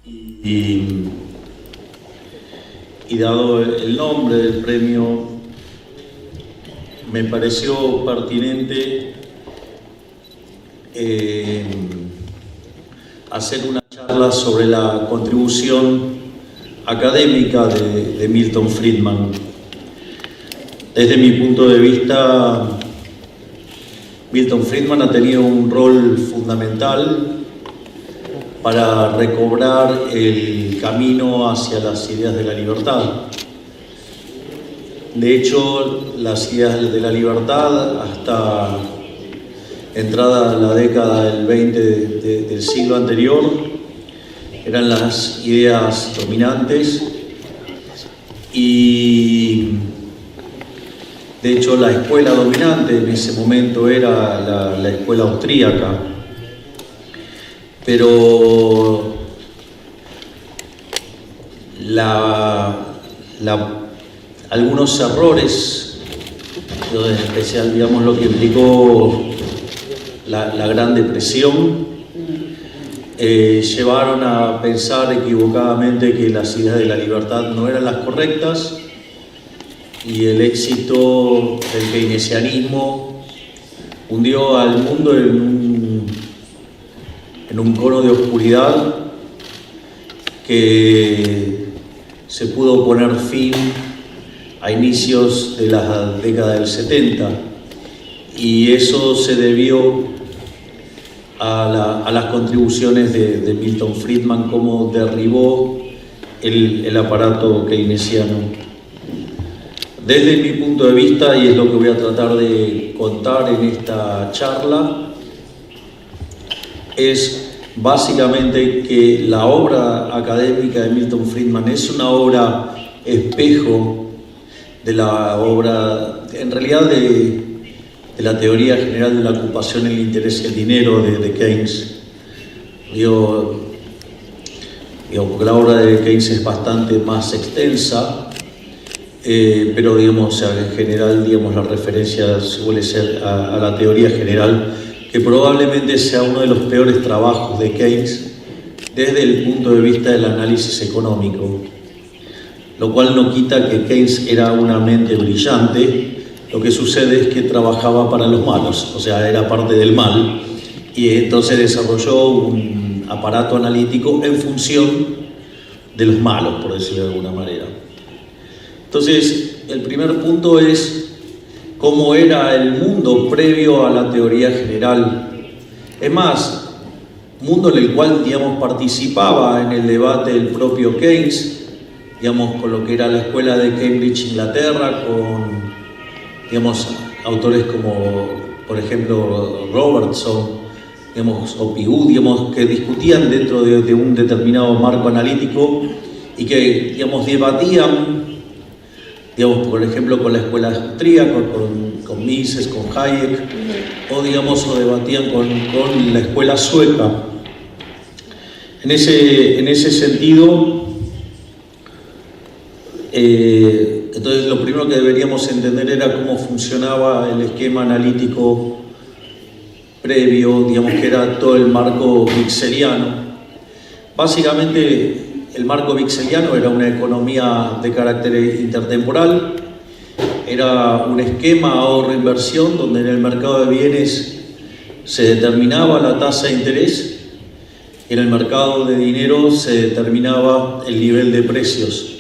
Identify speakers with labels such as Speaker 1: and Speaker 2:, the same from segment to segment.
Speaker 1: y, y dado el nombre del premio, me pareció pertinente hacer una charla sobre la contribución académica de Milton Friedman. Desde mi punto de vista, Milton Friedman ha tenido un rol fundamental para recobrar el camino hacia las ideas de la libertad. De hecho, las ideas de la libertad, hasta entrada la década del 20 del siglo anterior, eran las ideas dominantes y, de hecho, la escuela dominante en ese momento era la escuela austríaca. Pero algunos errores, en especial, digamos, lo que implicó la Gran Depresión, llevaron a pensar equivocadamente que las ideas de la libertad no eran las correctas, y el éxito del keynesianismo hundió al mundo en un cono de oscuridad que se pudo poner fin a inicios de la década del 70, y eso se debió a las contribuciones de Milton Friedman, cómo derribó el aparato keynesiano. Desde mi punto de vista, y es lo que voy a tratar de contar en esta charla, es básicamente que la obra académica de Milton Friedman es una obra espejo de la obra, en realidad, de la teoría general de la ocupación, el interés y el dinero de Keynes. Porque la obra de Keynes es bastante más extensa, pero digamos, en general, digamos, la referencia suele ser a la teoría general, que probablemente sea uno de los peores trabajos de Keynes desde el punto de vista del análisis económico, lo cual no quita que Keynes era una mente brillante. Lo que sucede es que trabajaba para los malos, o sea, era parte del mal, y entonces desarrolló un aparato analítico en función de los malos, por decirlo de alguna manera. Entonces, el primer punto es cómo era el mundo previo a la teoría general. Es más, mundo en el cual, digamos, participaba en el debate el propio Keynes, digamos, con lo que era la escuela de Cambridge, Inglaterra, con, digamos, autores como, por ejemplo, Robertson, digamos, o Pigou, digamos, que discutían dentro de un determinado marco analítico y que, digamos, debatían, digamos, por ejemplo, con la escuela austríaca, con Mises, con Hayek, o, digamos, o debatían con la escuela sueca. En ese sentido, entonces lo primero que deberíamos entender era cómo funcionaba el esquema analítico previo, digamos, que era todo el marco wixeliano. Básicamente, el marco wixeliano era una economía de carácter intertemporal, era un esquema ahorro-inversión donde en el mercado de bienes se determinaba la tasa de interés y en el mercado de dinero se determinaba el nivel de precios.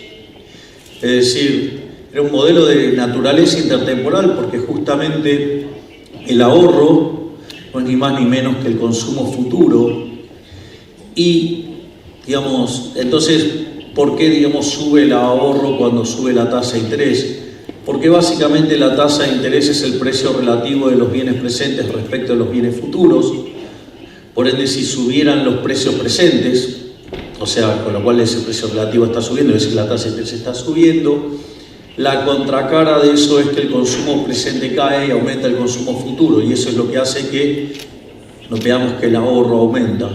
Speaker 1: Es decir, era un modelo de naturaleza intertemporal, porque justamente el ahorro no es ni más ni menos que el consumo futuro. Y, digamos, entonces, ¿por qué, digamos, sube el ahorro cuando sube la tasa de interés? Porque básicamente la tasa de interés es el precio relativo de los bienes presentes respecto a los bienes futuros. Por ende, si subieran los precios presentes, o sea, con lo cual ese precio relativo está subiendo, es decir, la tasa de interés está subiendo, la contracara de eso es que el consumo presente cae y aumenta el consumo futuro, y eso es lo que hace que nos veamos que el ahorro aumenta.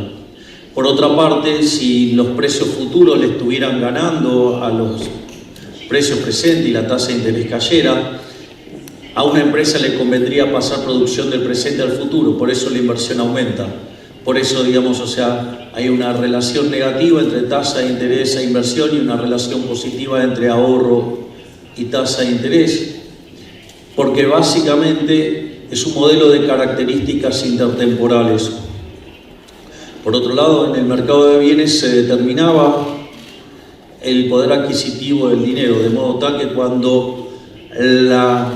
Speaker 1: Por otra parte, si los precios futuros le estuvieran ganando a los precios presentes y la tasa de interés cayera, a una empresa le convendría pasar producción del presente al futuro, por eso la inversión aumenta. Por eso, digamos, o sea, hay una relación negativa entre tasa de interés e inversión y una relación positiva entre ahorro y tasa de interés, porque básicamente es un modelo de características intertemporales. Por otro lado, en el mercado de bienes se determinaba el poder adquisitivo del dinero, de modo tal que cuando la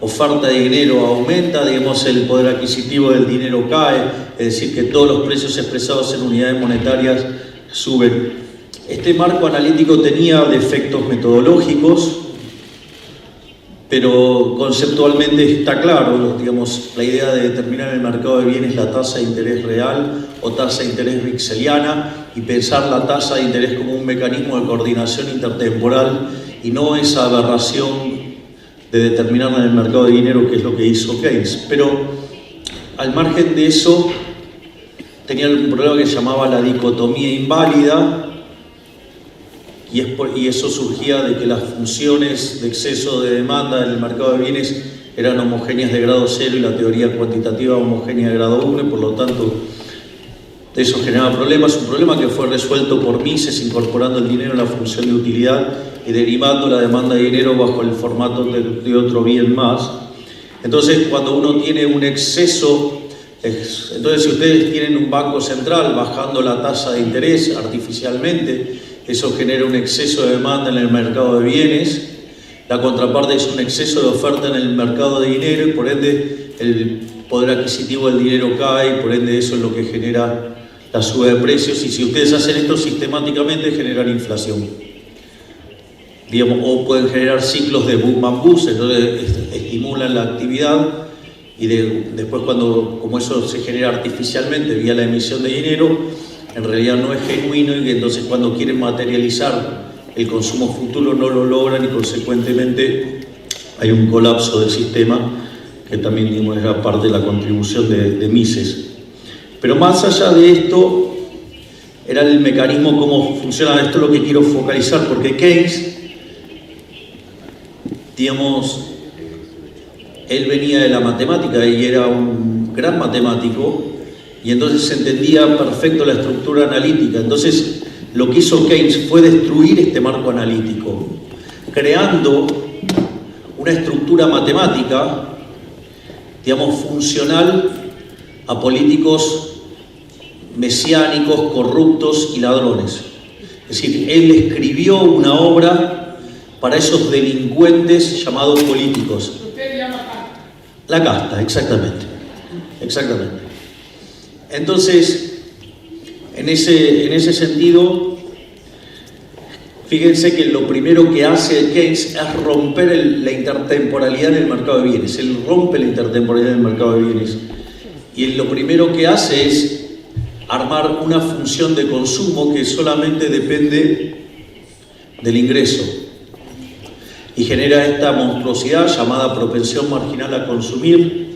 Speaker 1: oferta de dinero aumenta, digamos, el poder adquisitivo del dinero cae, es decir, que todos los precios expresados en unidades monetarias suben. Este marco analítico tenía defectos metodológicos, pero conceptualmente está claro, digamos, la idea de determinar en el mercado de bienes la tasa de interés real o tasa de interés vixeliana y pensar la tasa de interés como un mecanismo de coordinación intertemporal y no esa aberración de determinarla en el mercado de dinero, que es lo que hizo Keynes. Pero al margen de eso, tenía un problema que se llamaba la dicotomía inválida, y eso surgía de que las funciones de exceso de demanda en el mercado de bienes eran homogéneas de grado 0 y la teoría cuantitativa homogénea de grado 1, y por lo tanto eso generaba problemas. Un problema que fue resuelto por Mises, incorporando el dinero en la función de utilidad y derivando la demanda de dinero bajo el formato de otro bien más. Entonces, cuando uno tiene un exceso, entonces si ustedes tienen un banco central bajando la tasa de interés artificialmente, eso genera un exceso de demanda en el mercado de bienes, la contraparte es un exceso de oferta en el mercado de dinero y por ende el poder adquisitivo del dinero cae y por ende eso es lo que genera la suba de precios, y si ustedes hacen esto sistemáticamente generan inflación. Digamos, o pueden generar ciclos de boom and bust, entonces estimulan la actividad y después como eso se genera artificialmente vía la emisión de dinero, en realidad no es genuino y entonces cuando quieren materializar el consumo futuro no lo logran y consecuentemente hay un colapso del sistema que también era parte de la contribución de Mises. Pero más allá de esto, era el mecanismo, cómo funciona. Esto es lo que quiero focalizar, porque Keynes, digamos, él venía de la matemática y era un gran matemático, y entonces se entendía perfecto la estructura analítica. Entonces, lo que hizo Keynes fue destruir este marco analítico, creando una estructura matemática, digamos, funcional a políticos mesiánicos, corruptos y ladrones. Es decir, él escribió una obra para esos delincuentes llamados políticos.
Speaker 2: Usted llama casta.
Speaker 1: La casta, exactamente. Exactamente. Entonces, en ese sentido, fíjense que lo primero que hace Keynes es romper la intertemporalidad en el mercado de bienes. Él rompe la intertemporalidad en el mercado de bienes. Y lo primero que hace es armar una función de consumo que solamente depende del ingreso. Y genera esta monstruosidad llamada propensión marginal a consumir.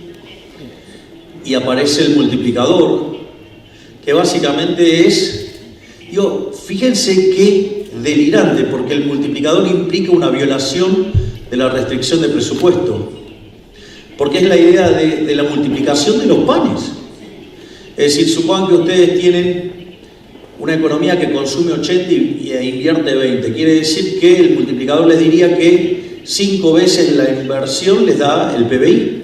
Speaker 1: Y aparece el multiplicador, que básicamente es, fíjense qué delirante, porque el multiplicador implica una violación de la restricción de presupuesto, porque es la idea de la multiplicación de los panes. Es decir, supongan que ustedes tienen una economía que consume 80 e invierte 20. Quiere decir que el multiplicador les diría que 5 veces la inversión les da el PBI.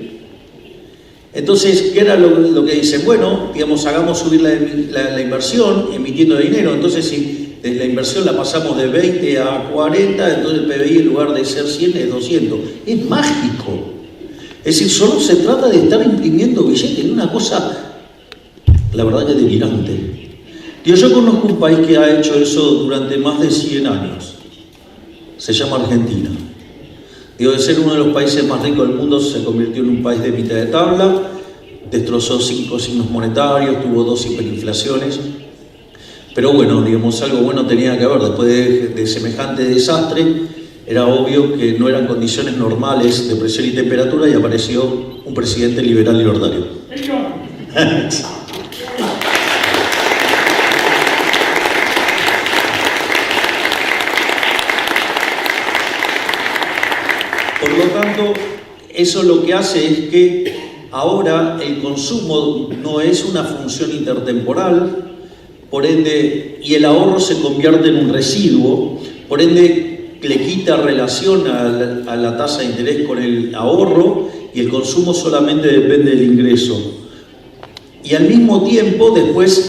Speaker 1: Entonces, ¿qué era lo que dicen? Bueno, digamos, hagamos subir la inversión emitiendo dinero. Entonces, si la inversión la pasamos de 20 a 40, entonces el PBI en lugar de ser 100 es 200. Es mágico. Es decir, solo se trata de estar imprimiendo billetes. Es una cosa, la verdad, que delirante. Yo conozco un país que ha hecho eso durante más de 100 años. Se llama Argentina. De ser uno de los países más ricos del mundo, se convirtió en un país de mitad de tabla, destrozó 5 signos monetarios, tuvo 2 hiperinflaciones. Pero bueno, digamos, algo bueno tenía que haber. Después de semejante desastre, era obvio que no eran condiciones normales de presión y temperatura y apareció un presidente liberal libertario. Por lo tanto, eso lo que hace es que ahora el consumo no es una función intertemporal, por ende, y el ahorro se convierte en un residuo, por ende le quita relación a la tasa de interés con el ahorro y el consumo solamente depende del ingreso. Y al mismo tiempo después